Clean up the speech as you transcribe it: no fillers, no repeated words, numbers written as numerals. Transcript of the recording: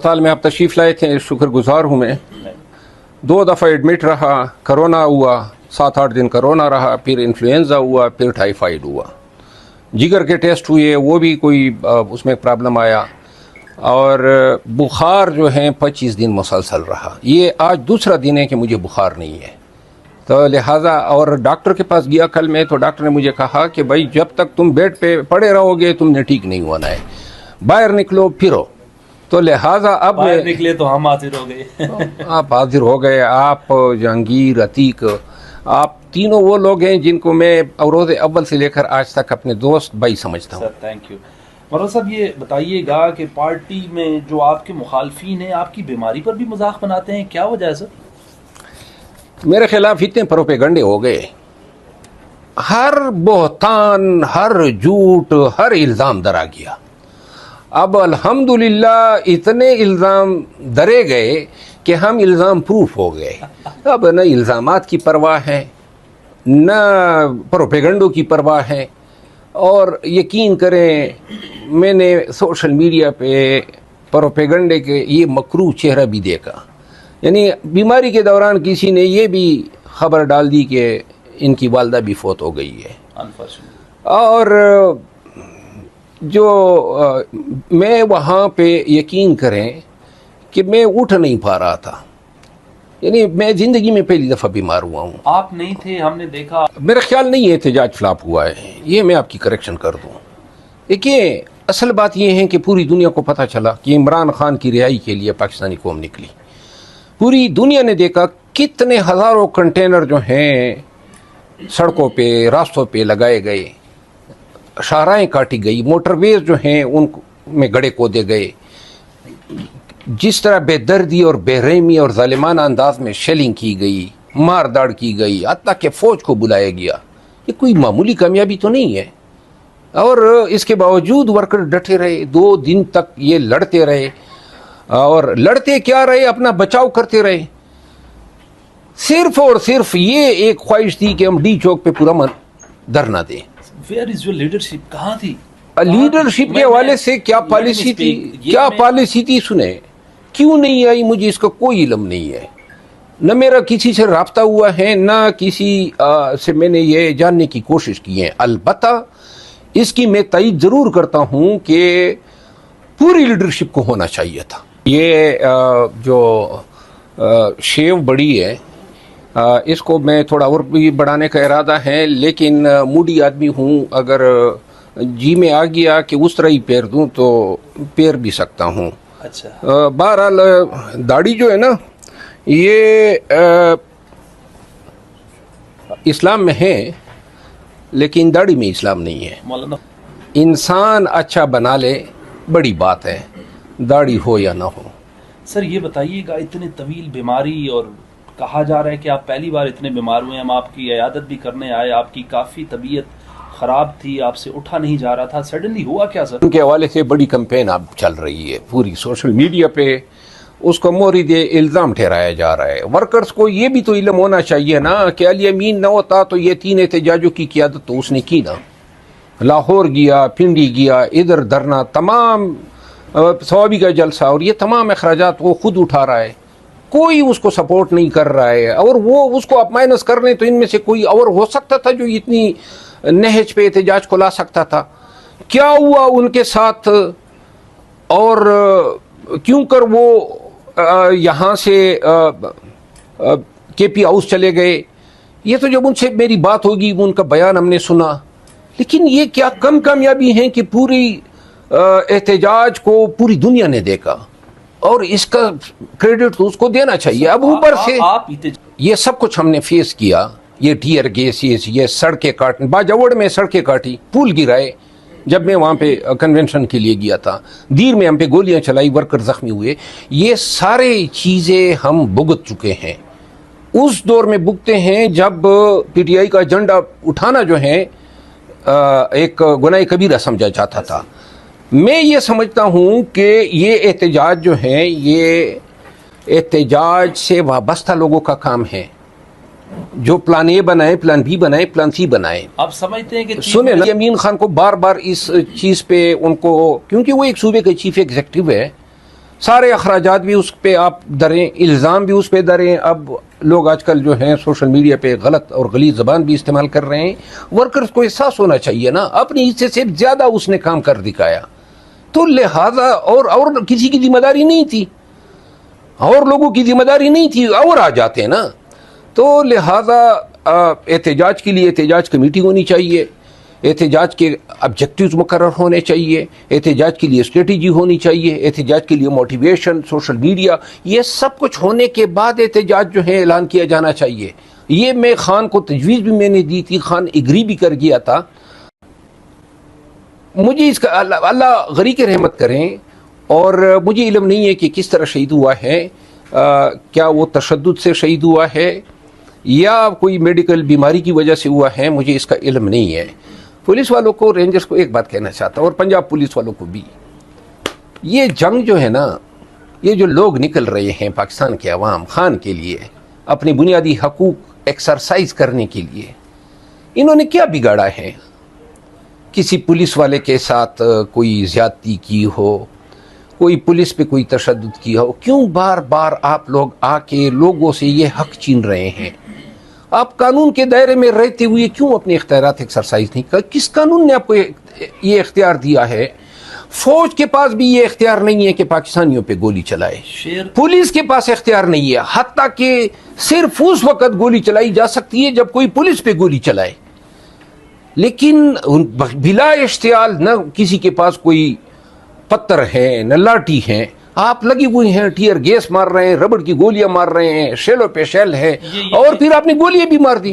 अस्पताल में आप तशरीफ़ लाए थे, शुक्रगुजार हूँ मैं। 2 दफ़ा एडमिट रहा, करोना हुआ, 7-8 दिन करोना रहा, फिर इन्फ्लुएंज़ा हुआ, फिर टाइफाइड हुआ। जिगर के टेस्ट हुए, वो भी कोई उसमें प्रॉब्लम आया, और बुखार जो है 25 दिन मुसलसल रहा। ये आज दूसरा दिन है कि मुझे बुखार नहीं है, तो लिहाजा और डॉक्टर के पास गया कल मैं, तो डॉक्टर ने मुझे कहा कि भाई जब तक तुम बेड पे पड़े रहोगे तुमने ठीक नहीं होना है, बाहर निकलो फिरो। तो लिहाजा अब बाहर निकले तो हम हाजिर हो गए। आप हाजिर हो गए, आप जहांगीर, अतीक, आप तीनों वो लोग हैं जिनको मैं अवरोज़ अव्वल से लेकर आज तक अपने दोस्त भाई समझता हूँ। Sir thank you. मरवा साहब ये बताइएगा कि पार्टी में जो आपके मुखालफीन हैं आपकी बीमारी पर भी मजाक बनाते हैं, क्या वजह है सर? मेरे खिलाफ इतने प्रोपेगंडे हो गए, हर बोहतान, हर झूठ, हर इल्ज़ाम दरा गया। अब अल्हम्दुलिल्लाह इतने इल्ज़ाम दरे गए कि हम इल्ज़ाम प्रूफ हो गए। अब न इल्ज़ामात की परवाह है, न प्रोपेगंडों की परवाह है। और यकीन करें, मैंने सोशल मीडिया पे प्रोपेगंडे के ये मकरूह चेहरा भी देखा। यानी बीमारी के दौरान किसी ने ये भी खबर डाल दी कि इनकी वालदा भी फौत हो गई है। और जो मैं वहाँ पे यकीन करें कि मैं उठ नहीं पा रहा था, यानी मैं ज़िंदगी में पहली दफ़ा बीमार हुआ हूँ। आप नहीं थे, हमने देखा। मेरा ख्याल नहीं है एहतजाज फ्लॉप हुआ है, ये मैं आपकी करेक्शन कर दूँ। देखिए, असल बात ये है कि पूरी दुनिया को पता चला कि इमरान खान की रिहाई के लिए पाकिस्तानी कौम निकली। पूरी दुनिया ने देखा कितने हज़ारों कंटेनर जो हैं सड़कों पे, रास्तों पे लगाए गए, शाहराएँ काटी गई, मोटरवेज जो हैं उनमें गड़े खोदे गए। जिस तरह बेदर्दी और बेरहमी और ज़ालिमाना अंदाज में शेलिंग की गई, मार दाड़ की गई, हत्ता कि फ़ौज को बुलाया गया, ये कोई मामूली कामयाबी तो नहीं है। और इसके बावजूद वर्कर डटे रहे, 2 दिन तक ये लड़ते रहे, और लड़ते क्या रहे, अपना बचाव करते रहे। सिर्फ और सिर्फ ये एक ख्वाहिश थी कि हम डी चौक पे पूरा मन धरना दें। Where is your leadership? कहाँ थी लीडरशिप के हवाले से? क्या पॉलिसी थी, क्या पॉलिसी थी, सुने, क्यों नहीं आई मुझे इसका कोई इल्म नहीं है। न मेरा किसी से राब्ता हुआ है, न किसी से मैंने ये जानने की कोशिश की है। अलबत्ता इसकी मैं तायीद ज़रूर करता हूँ कि पूरी लीडरशिप को होना चाहिए था। ये जो शेव बड़ी है, इसको मैं थोड़ा और भी बढ़ाने का इरादा है, लेकिन मूडी आदमी हूँ, अगर जी में आ गया कि उस तरह ही पैर दूँ तो पैर भी सकता हूँ। अच्छा। बहरहाल दाढ़ी जो है ना, ये इस्लाम में है, लेकिन दाढ़ी में इस्लाम नहीं है। मौलाना, इंसान अच्छा बना ले बड़ी बात है, दाढ़ी हो या ना हो। सर ये बताइएगा, इतनी तवील बीमारी, और कहा जा रहा है कि आप पहली बार इतने बीमार हुए, हम आपकी इयादत भी करने आए, आपकी काफ़ी तबीयत ख़राब थी, आपसे उठा नहीं जा रहा था, सडनली हुआ क्या सर? उनके हवाले से बड़ी कैंपेन अब चल रही है पूरी सोशल मीडिया पे, उसको मोरिद इल्ज़ाम ठहराया जा रहा है। वर्कर्स को ये भी तो इल्म होना चाहिए ना कि अली अमीन न होता तो ये 3 एहतजाजों की क़ियादत तो उसने की ना। लाहौर गया, पिंडी गया, इधर धरना, तमाम सवाबी का जलसा, और ये तमाम अखराजात वो खुद उठा रहा है, कोई उसको सपोर्ट नहीं कर रहा है। और वो उसको अब माइनस कर रहे, तो इनमें से कोई और हो सकता था जो इतनी नहज पे एहतजाज को ला सकता था। क्या हुआ उनके साथ, और क्यों कर वो यहाँ से केपी हाउस चले गए, ये तो जब उनसे मेरी बात होगी, उनका बयान हमने सुना। लेकिन ये क्या कम कामयाबी है कि पूरी एहतजाज को पूरी दुनिया ने देखा, और इसका क्रेडिट तो उसको देना चाहिए। अब ऊपर से ये सब कुछ हमने फेस किया, ये टीयर गैस, ये सड़कें काटने, बाजावड़ में सड़कें काटी, पुल गिराए, जब मैं वहाँ पे कन्वेंशन के लिए गया था, दीर में हम पे गोलियां चलाई, वर्कर जख्मी हुए। ये सारे चीज़ें हम भुगत चुके हैं, उस दौर में भुगते हैं जब पीटीआई का झंडा उठाना जो है एक गुनाह कबीरा समझा जाता था। मैं ये समझता हूँ कि ये एहतजाज जो है, ये एहतजाज से वाबस्ता लोगों का काम है, जो प्लान ए बनाए, प्लान बी बनाए, प्लान सी बनाए। आप समझते हैं कि सुने ना, अमीन खान को बार बार इस चीज़ पे उनको, क्योंकि वो एक सूबे के चीफ एग्जीक्यूटिव है, سارے اخراجات بھی اس پہ آپ دریں, الزام بھی اس پہ دریں. اب لوگ آج کل جو ہیں سوشل میڈیا پہ غلط اور غلیظ زبان بھی استعمال کر رہے ہیں. ورکرز کو احساس ہونا چاہیے نا, اپنی حصے سے زیادہ اس نے کام کر دکھایا, تو لہذا اور کسی کی ذمہ داری نہیں تھی, اور لوگوں کی ذمہ داری نہیں تھی, اور آ جاتے ہیں نا. تو لہذا احتجاج کے لیے احتجاج کمیٹی ہونی چاہیے, احتجاج کے آبجیکٹیوز مقرر ہونے چاہیے, احتجاج کے لیے اسٹریٹجی ہونی چاہیے, احتجاج کے لیے موٹیویشن, سوشل میڈیا, یہ سب کچھ ہونے کے بعد احتجاج جو ہے اعلان کیا جانا چاہیے. یہ میں خان کو تجویز بھی میں نے دی تھی, خان اگری بھی کر گیا تھا. مجھے اس کا اللہ غریق رحمت کریں, اور مجھے علم نہیں ہے کہ کس طرح شہید ہوا ہے, کیا وہ تشدد سے شہید ہوا ہے یا کوئی میڈیکل بیماری کی وجہ سے ہوا ہے, مجھے اس کا علم نہیں ہے. پولیس والوں کو, رینجرز کو ایک بات کہنا چاہتا ہوں, اور پنجاب پولیس والوں کو بھی, یہ جنگ جو ہے نا, یہ جو لوگ نکل رہے ہیں پاکستان کے عوام خان کے لیے, اپنے بنیادی حقوق ایکسرسائز کرنے کے لیے, انہوں نے کیا بگاڑا ہے؟ کسی پولیس والے کے ساتھ کوئی زیادتی کی ہو, کوئی پولیس پہ کوئی تشدد کیا ہو, کیوں بار بار آپ لوگ آ کے لوگوں سے یہ حق چھین رہے ہیں؟ آپ قانون کے دائرے میں رہتے ہوئے کیوں اپنے اختیارات ایکسرسائز نہیں کر؟ کس قانون نے آپ کو یہ اختیار دیا ہے؟ فوج کے پاس بھی یہ اختیار نہیں ہے کہ پاکستانیوں پہ گولی چلائے, پولیس کے پاس اختیار نہیں ہے, حتیٰ کہ صرف اس وقت گولی چلائی جا سکتی ہے جب کوئی پولیس پہ گولی چلائے, لیکن بلا اشتعال نہ کسی کے پاس کوئی پتھر ہے نہ لاٹھی ہے, آپ لگی ہوئی ہیں, ٹیئر گیس مار رہے ہیں, ربڑ کی گولیاں مار رہے ہیں, شیلوں پہ شیل ہے, اور پھر آپ نے گولیاں بھی مار دی.